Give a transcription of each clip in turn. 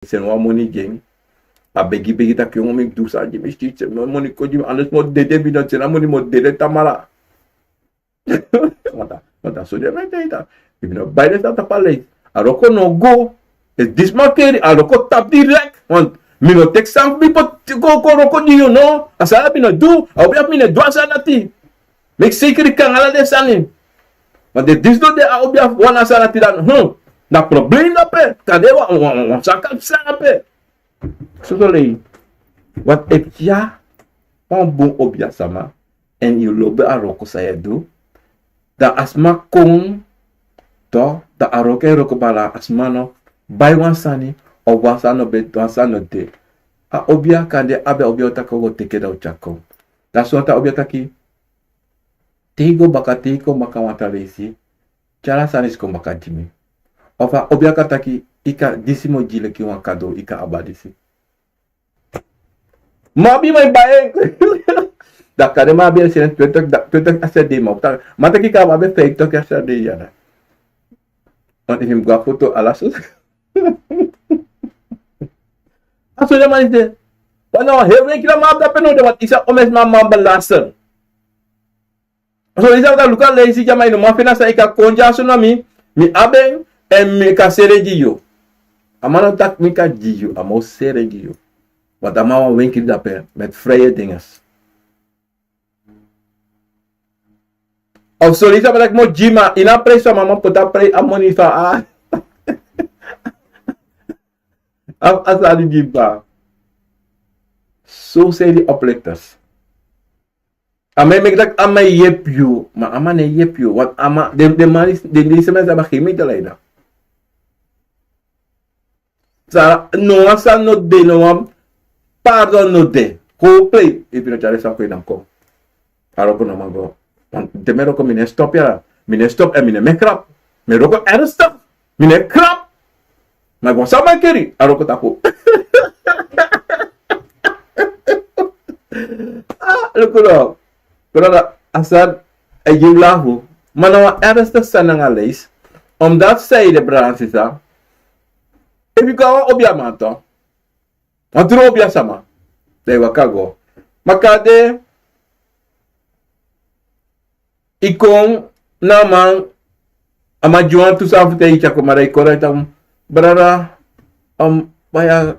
sen wa moni geng a begi tak yo mi du sa jimi sti moni ko jimi anders mo dede bi no sen moni mo dede tamala mata so de mete ita ibino bayde sa tapale a roko no go is dismarkeri a roko tap direct want mi no tek sam bi pot go roko di you know asala bi no du a obi mi ne dwa sa nati mek sekri kang alla de sani want de disdo de a obi wana sa nati dan na problem na pe kade wa sakap sa pe so wat if ya on bon Obia Sama en you lobe a roko sa do da asma kong to da roko bala asmano bai wan sani o wasano be wasano de a Obia kande abe Obia tako go teke da uchako da sonta Obia taki tigo bakatiko makamata resi chala sanis ko makajimi ofa Obia kataki ika disimo jile ki wan kado ika abadisi mabi mai bae da kade mabi sen twetak asade mo mata ki ka mabi fake to ka asade yana on him gua foto alaso aso ya manite wana hewe kila mabda peno de wat isa omes mamba laser so isa da luka leisi jama ino mafina sa ika konja so mi aben mi ka seregiyo amano tak mi ka giyo amo seregiyo wat amawa wenki da pe met vrije dinges of so isa balak mo jima ina preso mama pota pre amoni fa asali giba so say the uplifters ame make tak ama yep you ma ama ne yep you wat ama de manis de lisema za bakhimi de laida sa no asa no de no pardon no de ko play ipino chale sa ko inam ko aro ko no mango de mero ko mine stop ya mine stop e mine mekrap me roko er stop mine krap ma bon sama keri aro ko tako lukulo pero asad e yulahu manawa er stop sananga leis omdat zij de bransisa if you go Obia manto Anturo Obia Sama de wakago makade ikong naman amajuan tu sa fute icha ko maray ko tam brara baya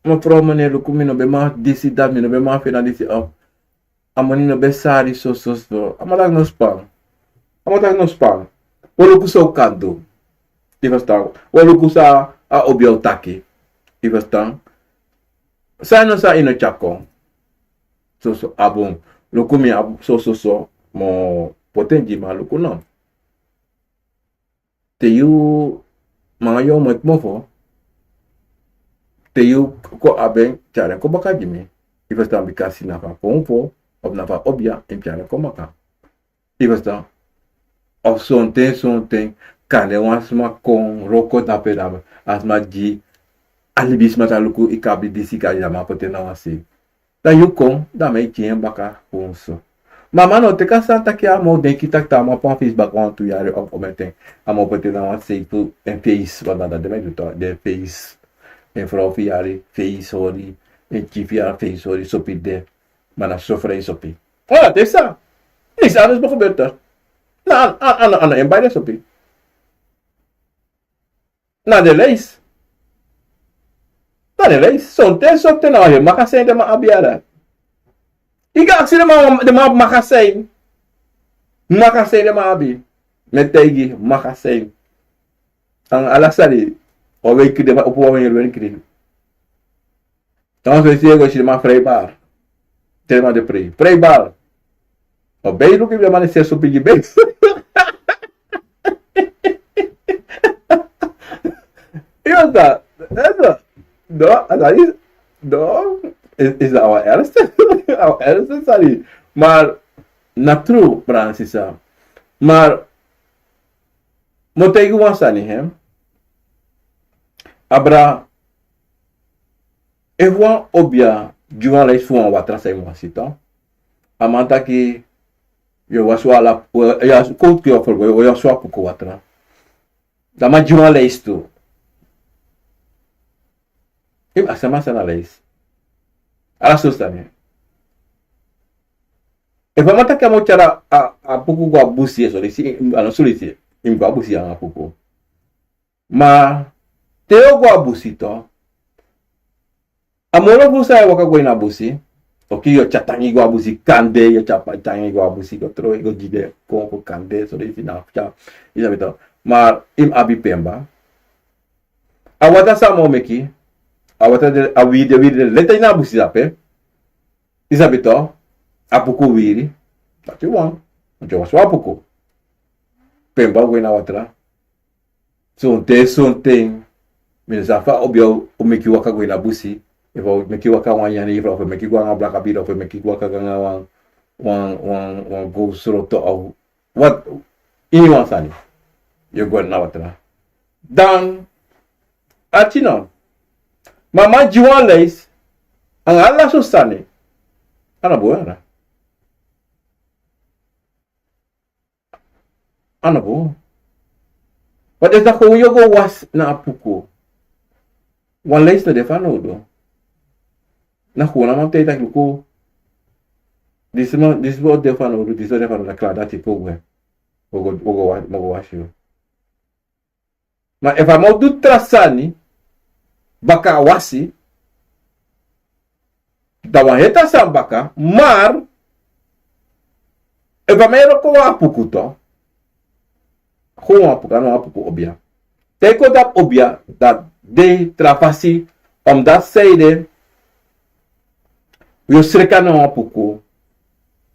mo promene lukumino be ma disida mino be ma finalisi amani no be sari so amalag no spam walo kuso kando ivastan walo kusa a Obia taki ivastan sana sa ino chako so abong lukumi so mo potenji ma lukuno te yu mga yo mo te yu ko abeng chare ko baka jimi ivastan bikasi na fa pompo ob na fa Obia en chare ko maka ivastan of sonte kane wasma kon wroko da pedam asma ji alibis mata luku ikabi disi ka ya ma potena wasi da yukon da mai kien baka ponso mama no te ka santa ki amo de kita ta ma pon Facebook wan tu yare op ometen amo potena wasi pu en face wala da de mai de face en frofi yare face ori en kifia face ori sopide mana sofre sopi ah te sa is alles beter na en bij de sopi na de leis sorte na yo makasay de maabiara iga aksine de makasay de maabi metegi makasay ang alasari o weki de upo wa wen kiri tanto se go si ma freibar tema de prei bar o beiru que me ser sopi de bem eu tá no, asali, no, is our erste sali. Maar, na true, Francisa. Maar, motegu wasani hem. Abra, ewa Obia, juan leis fuan watra sa imo asito. Amanta ki, yo waswa la, ya kout ki offer, yo waswa puko watra. Dama juan leis tu. Im asama sana leis. Ala sustane. E vamos até que a cara a pouco go abusi so lesi ano sulisi. Im go abusi a pouco. Ma teo go abusi to. Amoro busa waka go ina abusi. Oki yo chatangi go abusi kande yo chatangi go abusi go tro go jide ko kande so lesi na cha. Isa beto. Ma im abi pemba. Awata sama meki. Awata de awide leta ina abusi ape. Isa beto. Apuku wiri. Tati wan. Njo wasu apuku. Pemba go ina watra. Sonte. Minzafa obia umeki waka go ina busi. Ifa meki waka wanyani ifa meki waka blaka biro ifa meki waka ganga wan go suroto au what ini wan sani. Yo go na watra. Dan atino. Mama jiwan leis ang alla so sani. Ana buena. Ana bo. Wat is dat gewoon yogo was na apuko. Wan leis na defano do. Na gewoon am te tak ko. This what defano do this defano na kla dati ko we. Ogo washu. Ma if amo do trasani baka wasi dawan heta sambaka mar if amero ko apuko to. Gewoon apuko obia. Teko dat obia dat de trafasi om dat Sede yo sreka no apuko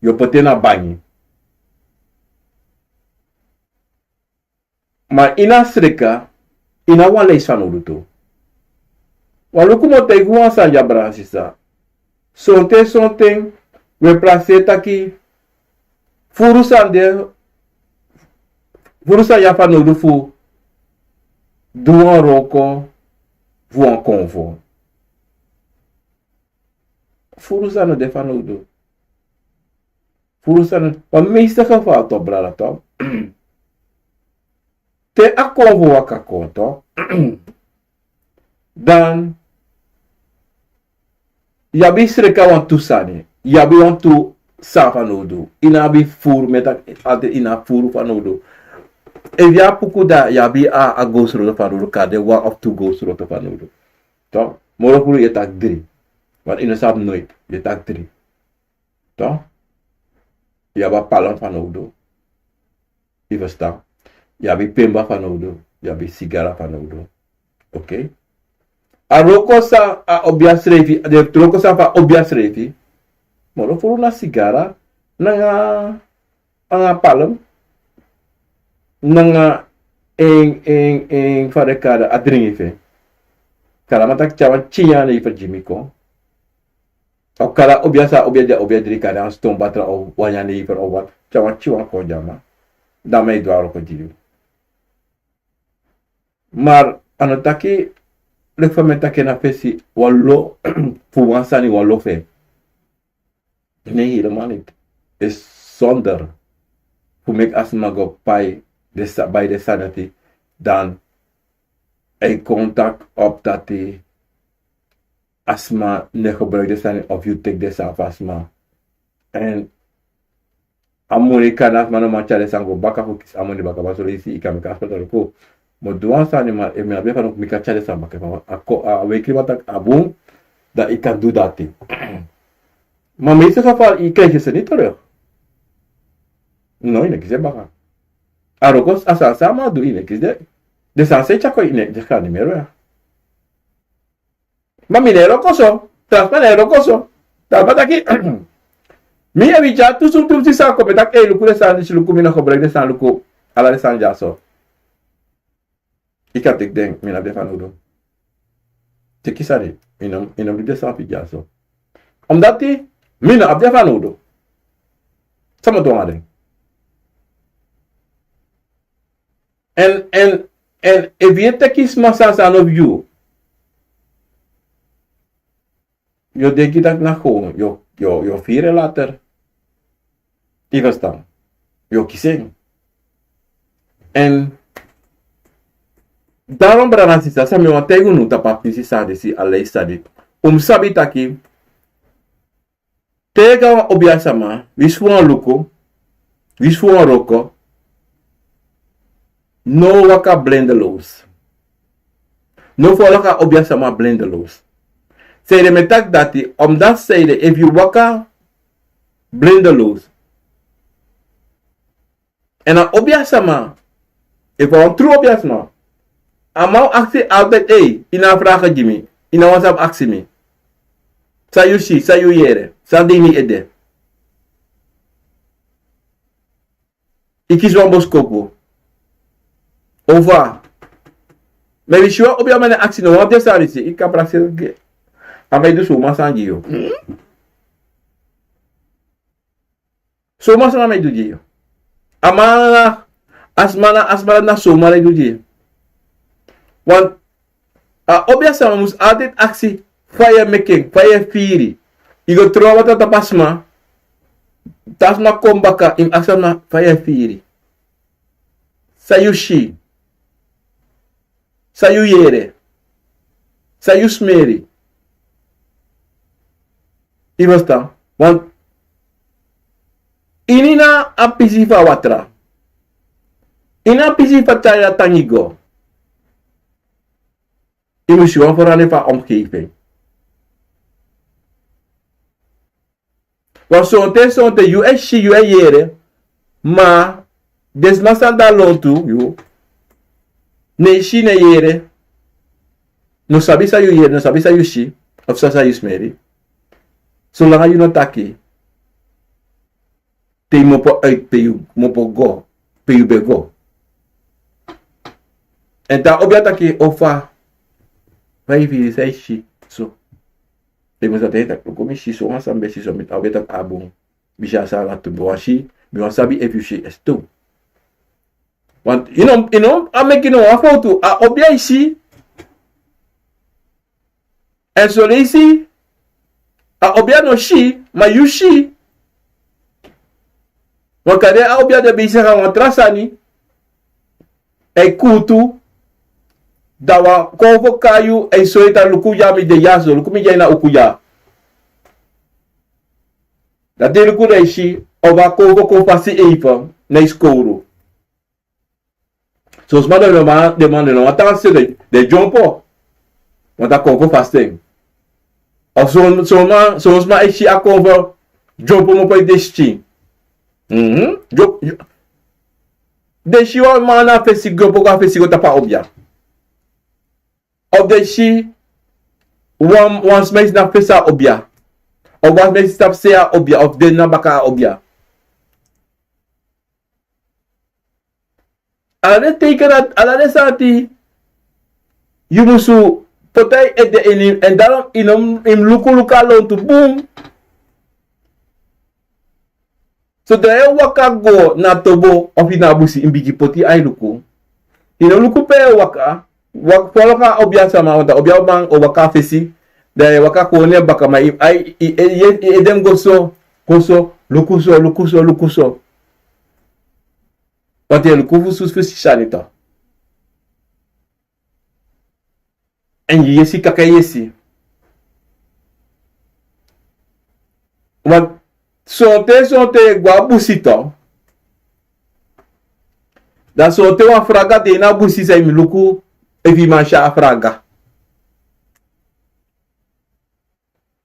yo pote na banyi. Ma ina sreka ina wale isano luto. Waluku mo te guan sa jabra sisa. Sonte we place taki Furusa ya fa no dufu duan wroko vuan convo. Furusa no defa no do. Furusa no pa meista ka fa to brala to. Te a convo waka konto. Dan yabi sreka wan tu sani. Yabi wan tu safa no do. Ina bi fur meta ate ina furu fa no do. If ya puku da yabi a go suro fanudo kade one of two go suro fanudo. To moro puru ye tak 3. Want ina sab nooit ye tak 3. To yaba palan fanudo. Ifa sta. Yabi pemba fanudo, yabi sigara fanudo. Okay? A wroko sa a obia srefi, de wroko sa fa obia srefi. Moro puru na sigara na palam. Nanga eng farekada adringi fe. Kala matak chawan chiya ni fa jimiko. O kala obia diri kada stom batra o wanya ni fa o wat chawan chiwa ko jama. Dame dwaro ko jiru. Mar anotaki le fameta ke na fesi wallo fu sani wallo fe. Nee helemaal niet. Is zonder hoe make asma go pai bij de sanity dan een contact op dat die asma ne gebruik de sanity of you take this af asma en amoni kan asma no mancha de sango baka hukis amoni baka baso isi ikamika hospital ko mo duan sani ma e me abia fa no mika chale samba ke ako a weki batak abun da I can do that thing. Maar meestal geval krijg je ze niet terug. No, ik zeg baka. Arokos asa sama do ine kizde. De sanse chako ine de kan niet meer weg. Maar minero koso, transmanero koso. Dapat aki. Mi abi jatu sum tum si sa ko betak e luku de san si luku mina ko brek de san luku ala de san jaso. Ik had ik denk mina be fanudo. Te kisari inam de san pi jaso. Omdat die mina abde fanudo. Sama do ngade. En if je tekis masasa of you. Yo denk je dat na gewoon, yo 4 later. Die verstaan. Yo kiseng. En Daarom brana sisa sa mi wan tegu nu tapa pisi sade si alla sade. Sabi taki. Tega wan Obia Sama, wisfu wan luko, wisfu wan wroko. No waka blendeloos. No volaka Obia Sama blendeloos. Sede me tak dati, omdat Sede, if you waka blendeloos. En a Obia Sama, if I want true Obia Sama, amau aksi altijd, ina vragen Jimmy, ina WhatsApp aksi me. Sayu si, sayu yere, sa dini ede. Ikis wan boskopo. Over. Maybe sure Obia mane aksi no, wat desari si, ik kan praksel ge. Amai du soma sanji yo. Soma sana mai du je yo. Amana asmana na soma lai du je. Want Obia Sama mus altijd aksi fire making, fire firi. Igo trowa tata pasma. Tasma kombaka im aksana fire firi. Sayushi. Sayu yere. Sayu smeri. Ibasta. Want inina apisifa watra. Ina apisifa taya tangigo. Imusiwan vooral van omgeving. Want zonte, you e shi, you e yere. Maar, desnasan da lontu, you. Ne shi ne yere. No sabi sa you yere, no sabi sa you shi. Of sa you smeri. Zolang you no taki. Te mopo uit, pe you mopo go. Pe you be go. En ta Obia taki ofa. Vai vir sai shi. So. Temos até tak como shi so ensemble shi so mit abeta abon. Bisha sa la tu boashi, mi wan sabi if you shi esto. Want you know, I make no foto a Obia ici. En so ici a Obia no shi, ma you shi. Wakade a Obia de bisha wan trasani. E kutu dawa konvo kayu e soita lukuya mi de yazo lukumi jaina ukuya da de luku reishi ova konvo konfasi eifa na escouro so os manda demanda não ata se de jompo wanta konvo fasting o so os ma eishi a konvo jompo mo pai desti deshi o mana fesi gopo ka fesi gota pa Obia of the she one smash na pesa Obia. Of one smash stop say Obia of the nabaka Obia. Alade take that alade sati you musu potay at the enim and dalam im luka lon to boom. So the waka go na tobo of inabusi imbigi poti ay luku. Ino luku pe waka waka Obia Sama wanta Obia bang o waka fesi de waka kone baka ma ai edem goso lukuso wante lukufu sus fesi shanita en yesi kaka yesi wat sonte gwa busito da sonte wa fraga de na busi sai luku evi mancha a fraga.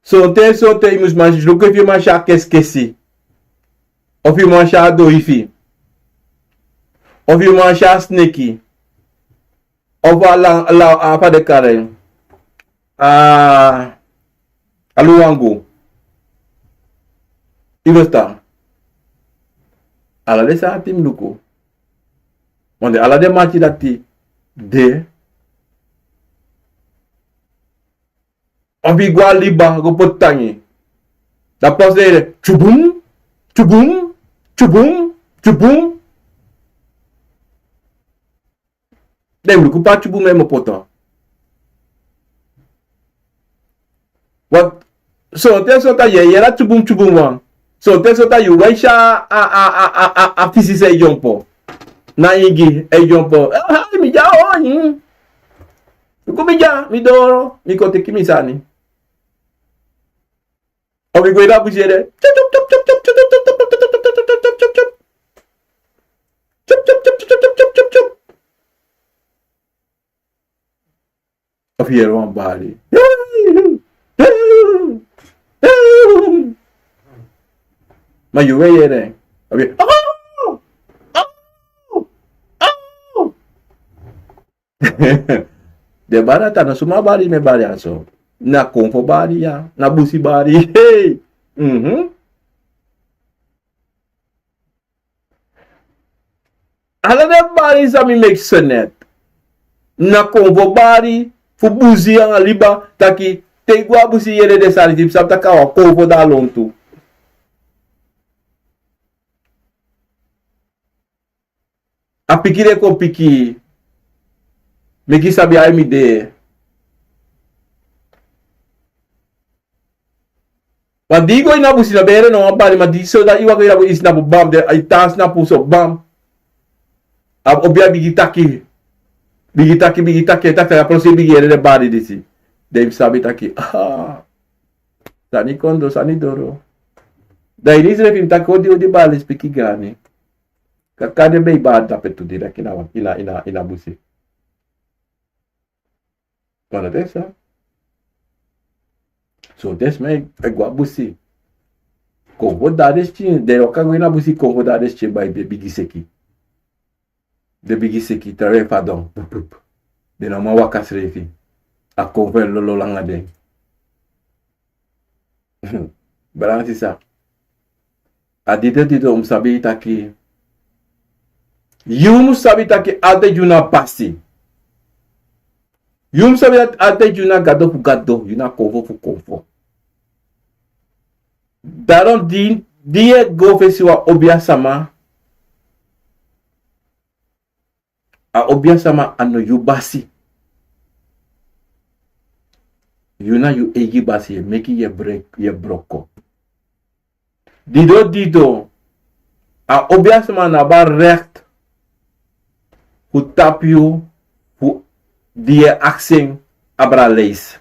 Sonte imus mancha luku evi mancha keskesi. Ovi mancha doifi. Ovi mancha sneki. Ova la apa de karen. Aluango. Ivosta. Ala de sa tim luku. Wande ala de machi dati de Obi gwa liba go potangi. Da pose chubum. Dem lu kupa chubum me mo pota. Wat so ta ye la chubum wan. So ta yu waisha a fisi se jompo. Na ingi e jompo. Mi ja o Come già, mi doro, mi conti chi mi sani. O mi guida a Sede. Of hier one body. Maar je weet je ding. Of je. De barata na suma bari me bari aso. Na konfo bari ya. Na busi bari. Hey. Alla de bari sa mi make senet. Na konfo bari. Fu busi yang aliba. Taki. Te gua busi yere de sari tip. Sab taka wa konfo da long tu. A pikire ko piki. Meki sabi ay mi de. Maar die go ina busi na bere no bari ma di so da iwa ko ina is na bam de ay tas na puso bam. Ab obia bigi taki. Bigi taki tak ta prosi bigi ere de bari disi. De sabi taki. Sani kondo sani doro. Da inisre film tako di bali spiki gani. Kakade be bad tapet tu dira ina busi. Para dessa. So des me gua busi. Konvo da desti de o kago ina busi konvo da desti by de bigiseki. De bigiseki tare fadon. De na ma wakas refi. A konvo lolo langa de. Balansi sa. A dito sabi taki. You sabi taki ate juna pasi. You sabi ate juna gado fu gado, juna konvo fu konvo. Daarom die go fesiwa Obia Sama. A Obia Sama ano you basi. Yuna you egi basi, meki ye wroko. Dido. A Obia Sama na ba recht. Fu tap you. Fu die aksing abra leis.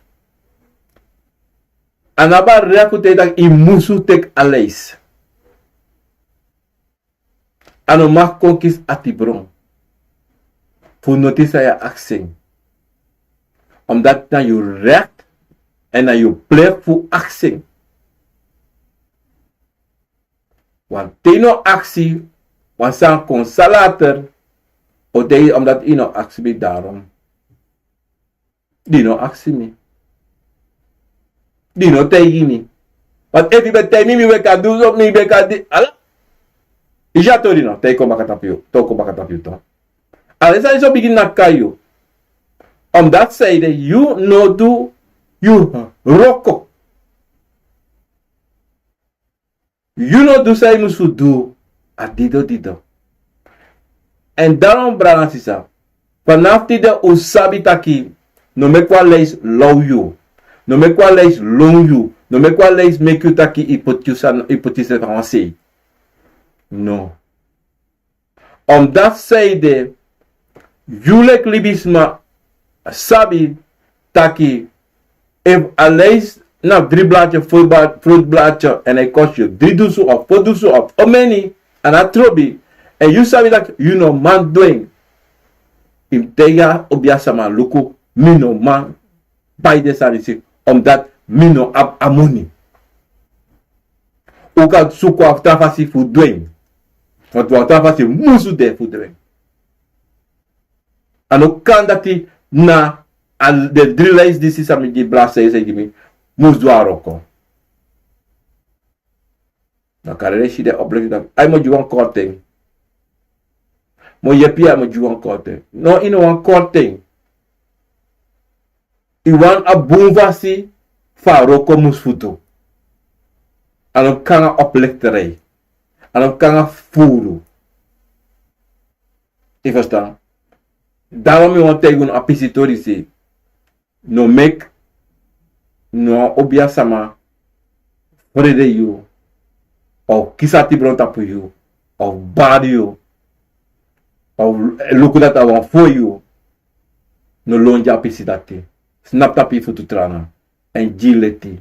Anaba recht te tak I musu tek a leis. Ano mag konkis atibron. Fu notisa ya aksing. Omdat na you recht. En na you plek fu aksing. Want teno actie. Want san consalater. O dei omdat ino actie be daarom. Dino actie mi. Dino tegi mi. Want if you be tegi mi we ka do so mi be ka di. Ala. Ija to dino. Teko bakatapio. Toko bakatapio to. Ala sa iso begin na kayo. Omdat Sede you no do. You wroko. You no do say musu do. A dido. En daarom brana sisa. Vanaf die de usabi taki. No me kwa leis low you. No me kwa leis long you. No me kwa leis make you taki hypothese français. No. Omdat Sede. You lek libisma. Sabi taki. If a leis na 3 blaadje fruit blaadje. En hij kost je 3 dusu of 4 dusu of many. En a trobi. En you sabi that you know man doing. Im tega Obia Sama luku. Mi no man. Bij de sarisi. Omdat mi no ab amoni. Uka suko af tafasi fu doing. Want wa tafasi musu de fu doing. En ook kan dat hij na de 3 lijst die is aan die blase is die moest wroko. Dan kan je de opleiding dat hij moet je een korting. Moet je pia moet je een korting. No in een korting. Iwan a boomvasi van wroko moest voeten. En dan kan je oplichterij. En dan kan je voeren. Je verstaan? Daarom je want tegen een apisitori si. No make no Obia Sama vrede you of kisati bronta pu you of bad you of look that I want for you no lonja pisi dati. Snap tapi futu trana. En jileti.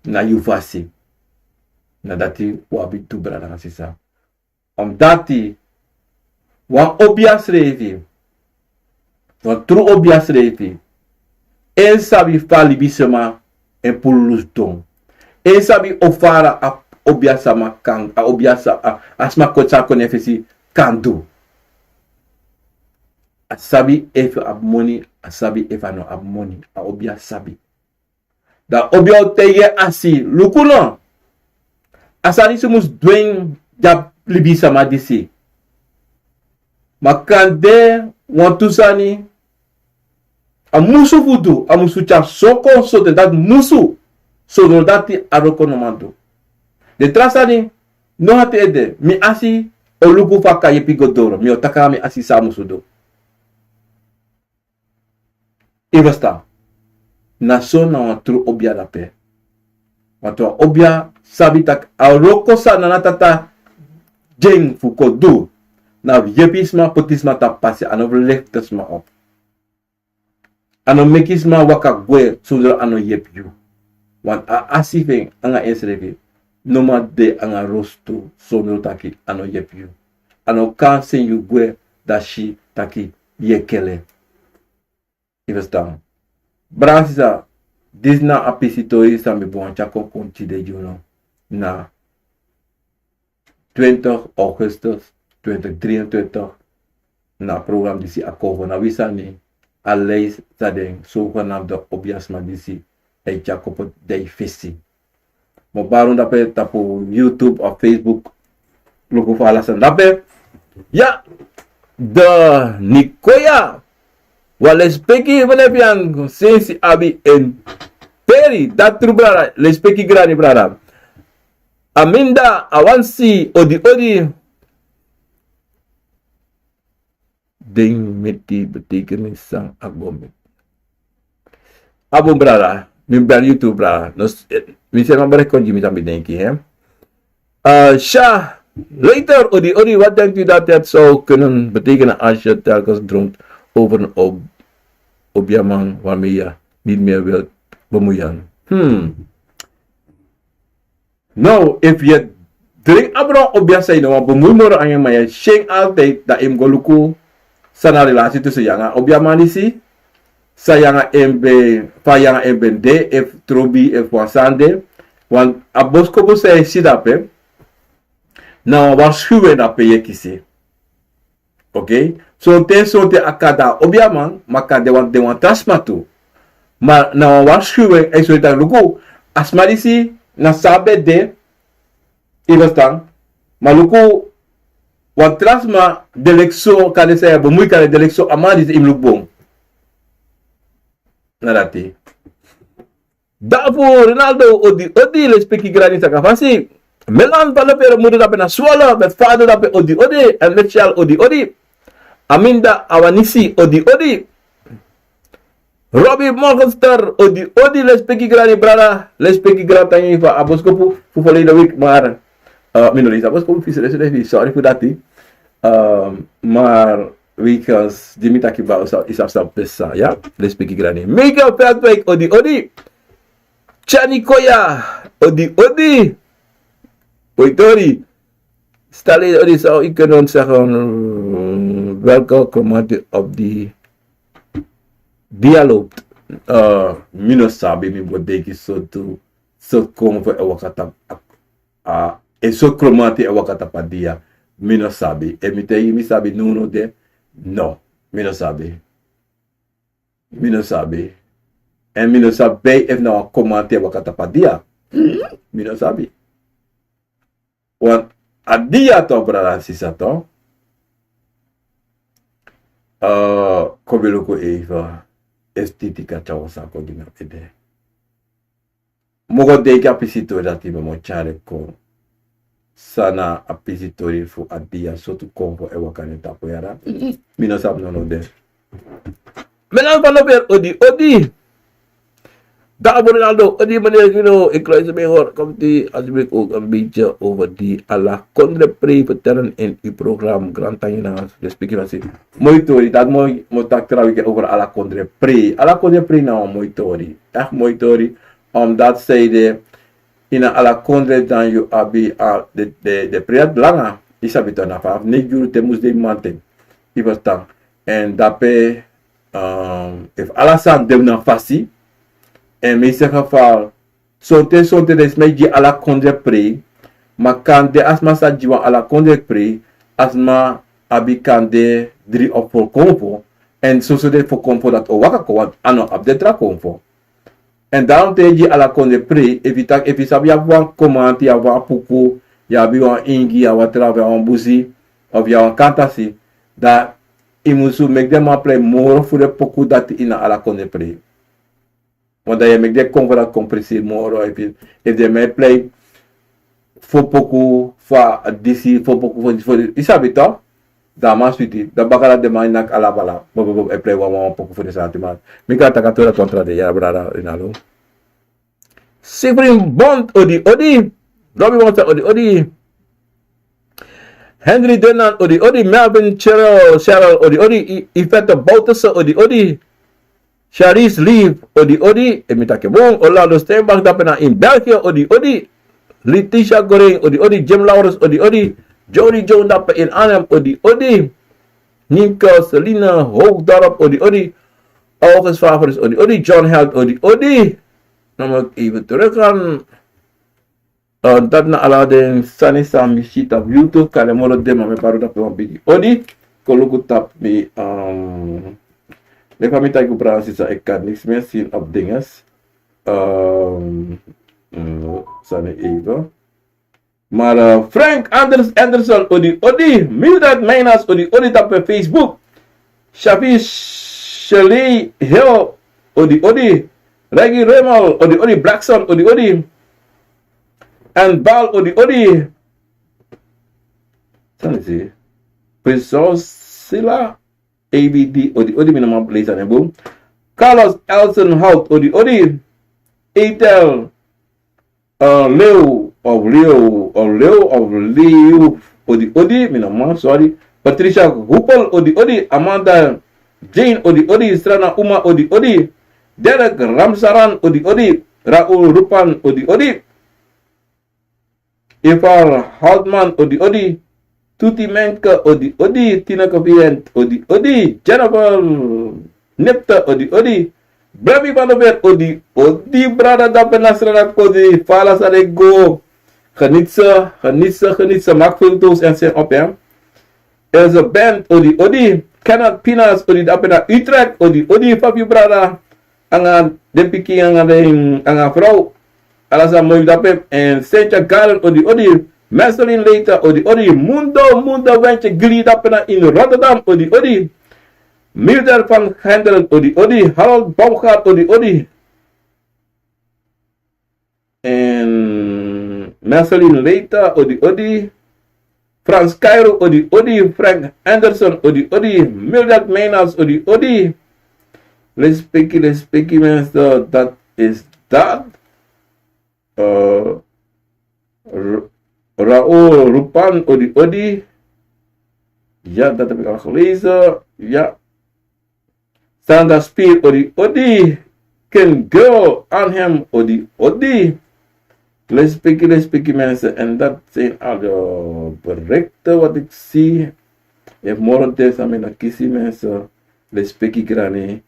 Na yuvasi. Na dati wabi tu brada kasisa. Dati. Wan obia srevi. Wan tru obia srevi. En sabi fali bisema en pulus don. En sabi ofara a Obia Sama kang. A Obia Sama. Asma kotsa konefesi kandu. A sabi if you have money. A sabi if I no have money. A Obia sabi. Da Obia tege asi. Lukuno. Asani sumus dweng jab libi sama disi. Makande wantusani. A musu fudu. A musu cha soko so dat musu. So dati aroko no mando. De trasani no hati ede. Mi asi oluku faka yepi godoro. Mi otaka mi asi sa musu do. Ibasta. Naso na watru obia dape. Watru obia sabi tak aroko sa nanatata jeng fuko do. Na yepisma potisma tapasi ano leftasma op. Ano mekisma waka gwe sudra ano yep you. Want a asifeng anga esrevi. Noma de anga rosto sonro taki ano yep you. Ano kansen you gwe dashi taki yekele. Ibasta. Bransisa. Disna apisitori sambi bon chako konti de juno. Na 20 Augustus 2023 na program disi akovo na wisani alais sadeng so vanaf de Obia Sama disi e chako de fisi. Mo baru dape tapu YouTube of Facebook lugu falasan dape ya de Nikoya wale speki velepian sensi abi en peri dat trubara le speki grani brada aminda awansi odi ding meti betekenis sang agomit. Abom brada, mimbar YouTube brada. Nos, misal memberekon jimi sambil denki, Shah, later odi wat denkt u dat het zou kunnen betekenen als je telkens droomt over een objaman waarmee je niet meer wilt bemoeien? Nou, if je drink abro obja say no bemoei mo aan je maar je sheng altijd dat im goluku sana relasi tussen yanga objaman isi sa yanga embe fa yanga embe de if trobi if wasande want abosko bo say sidape na waarschuwen dat je kisi. Oké? So ten sorte akada objaman maka de wan tasmatu. Maar na waarschuwen en so dat luku asmarisi na sabe de ibastang maluku wan trasma delexo kade saya bemoei kade delexo amadi im lukbong narati. Daarvoor Ronaldo odi respecti grani sakafasi Melan pala pero mudo dape na swallow bet father dape odi en Mitchell odi Aminda awanisi odi Robbie Morgenster odi respecti grani brada respecti grani fa aboskopu fu volgende week maar minorita aboskopu fi sorry for dati maar weekends dimitaki ba isa pesa ya respecti grani mega perfect odi Chani Koya odi Poitori, stel je zou ik kunnen zeggen welke commandie op die dialoog minus sabi mi bodeki so komen voor wakata so commandie wakata padia minus sabi emite mi sabi no de no minus sabi en minus sabi if nou commandie wakata padia minus sabi. Want adia to brada sisa to kobeluko eva estetika chawasa ko dina ede mogo de capisito dati mo chare ko sana apisitori fu adia sotu kompo e wakane tapo yara mino sab no de menan palo per odi Daar Ronaldo, op die manier, ik luister mee hoor. Komt u alsjeblieft ook een beetje over die alla contre pre vertellen in uw programma Grand Tanina. De speculatie. Mooi tori, dat mooi tak trouwens over alla contre pre. Alla contre pre nou mooi tori. Echt mooi tori. Omdat Sede in een alla contre dan je abi de pre langa. Isabi dan af. Nee, juru te moest de manten. Ibastang. En dape, if alla san dem na fasi. En in zijn geval, sorte des mij die alla contre pre, maar kan de asma sa jiwa alla contre pre, asma abi kan de 3 of 4 komfo, en zo de voor komfo dat o waka ko, want ano ab de tra komfo. En daarom te je alla contre pre, if you sabi ya wan command, ya wan puku, ya bi wan ingi, ya wan trave, ya wan buzi, of ya wan kantasi, dat musu make them a play more voor de puku dat in alla contre pre. Want dan heb ik de comfort compressie moro. If they may play voor poku, voor DC, voor poku, voor isabi toch? Dan maar sweetie. Dan bakala de man nak ala bala. Bobo e play one poku voor de sentiment. Mika takatora contra de ya brada inalo. Sifrin Bond odi. Robbie Monster odi. Henry Denan odi. Melvin Cheryl odi. Ifette Bouterse odi. Charisse Lief, odi, emitake bon, Orlando Steenbach, dapena in België, odi, Letitia Goring, odi, Jim Laurens, odi, Jody Jones, dapper in Arnhem, odi, Nienke, Selina, Hoogdorp, odi, August Favres, odi, John Held, odi. Dan moet ik even terug gaan. Dat na Aladdin, Sani Sam, shit op YouTube, kan je mooi de maar met paro dapper een beetje, odi, koloku tap me, de kwam ik op ik kan niks meer zien op dinges. Sorry even. Maar Frank Anderson, odi. Mildred Meinas, odi op Facebook. Shafi Shelley Hill, odi. Reggie Remel, odi. Blackson, odi. En Bal, odi. Sorry, Priscilla. ABD, odi minimum place and boom. Carlos Elson Hout, odi. Etel, Leo, odi, minimum, sorry. Patricia Huppel, odi. Amanda Jane, odi. Strana Uma, odi. Derek Ramsaran, odi. Raul Rupan, odi. Ifar Houtman, odi. Tuti Menke, odi, Tina Covident, odi, Jennifer Nipta, odi, Brabi Vanovet, odi, brada da penasranat, odi, Fala Sarego, Genitsa, maak foto's en zijn op hem. Er is een band, odi, Kenneth Pinas, odi, da pena Utrecht, odi, Fabio Brada, angan, de piki, angan vrouw, alasa mooi dapep, en Saint Garen, odi, Marceline Leiter, odi, Mundo, wentje glid apena in Rotterdam, odi, Mildred van Hendel, odi, Harold Baumgaard, odi, en Marceline Leiter, odi, Frans Cairo, odi, Frank Anderson, odi, Mildred Meinas, odi, let's speak, mensen, dat is dat, Raul Rupan, odi. Ja, dat heb ik al gelezen. Ja. Sandra Spear, odi. Ken Girl, Arnhem, odi. Let's speak mensen. En dat zijn al de berichten wat ik zie. If morgen tijd aan mijn kiezen mensen. Let's speak grani.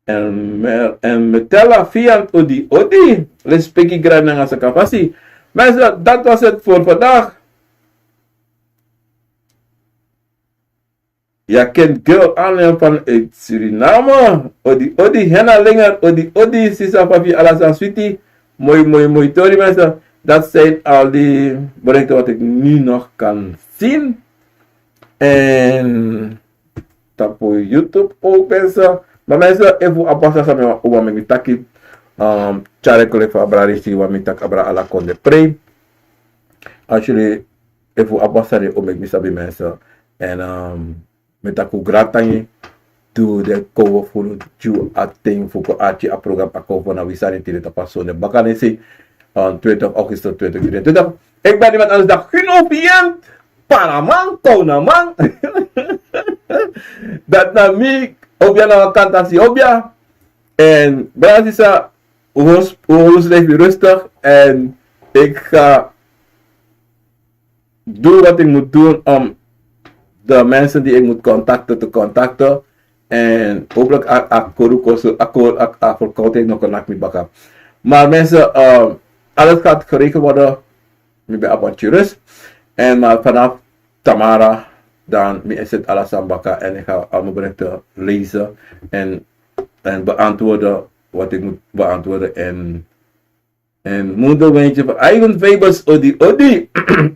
En metella fiant, odi. Let's speak grani aan zijn kapasiteit. Mensen, dat was het voor vandaag. Ja, kent girl aannemen van Suriname. Odi, henna linger, odi, sisa papi, alasan sweetie. Mooi, tori mensen. Dat zijn al die berichten wat ik nu nog kan zien. En dat voor YouTube ook mensen. Maar mensen, even apasa sa me owa me taki. Chare kolefa abra rishi wa mitak abra ala konde pre. Als jullie even abasari om ik misabi mensen. En metaku gratanje. do de cover for you at thing for ati a program a cover na wisani tili ta paso de bakanesi on 20 August 2020. Então, ik ben iemand anders dat genoviënt para man naman. Dat na mi obia na kanta si obia en Brazil sa ons leven rustig en ik ga doen wat ik moet doen om de mensen die ik moet contacten te contacten. En hopelijk verkoud nog een met bakken. Maar mensen, alles gaat geregeld worden. Ik ben avontureus. En maar vanaf Tamara, dan is het alles aan bakken. En ik ga allemaal berichten lezen. En beantwoorden wat ik moet beantwoorden. En moeder wentje van eigen vibers odi.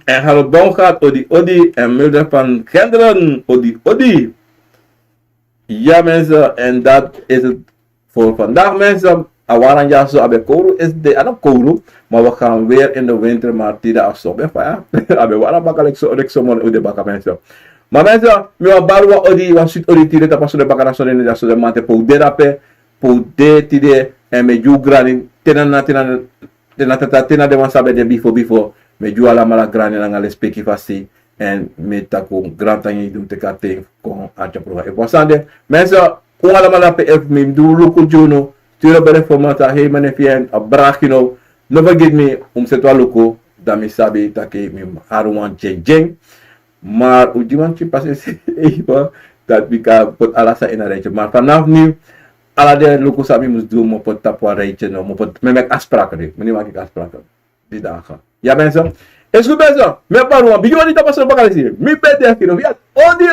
En hallo gaat odi. En moeder van kinderen odi. Ja mensen, en dat is het voor vandaag mensen. Awaran ja zo abe koru is de ano koru, maar we gaan weer in de winter maar tida afstop. Ja, abe wala bakal ik zo man ode baka mensen. Maar mensen, mi wa barwa odi wa sit odi tida ta paso de baka na so de so de mate pou de rape, pou de tide en me ju grani tena de wan sabe de bifo me ju ala mala grani na ngale speki fasi. En met dat ook grand aan je doen te katen kon aja prova. Ik was aan de mensen hoe allemaal op elf me doen local journal stuur bij de format hey man fien a brakino no forget me se to loco da mi sabe take me haruan jeng maar u diwan ci passer even dat we kan put alasa in een rijtje maar vanaf nu alla de loco sabe moest doen mo pot tapwa rijtje no mo pot me mek afspraken me maak ik afspraken die dagen ja mensen. Es goed mensen, me parlo, bijvoorbeeld niet op als we elkaar zien. Mi pet echt, odi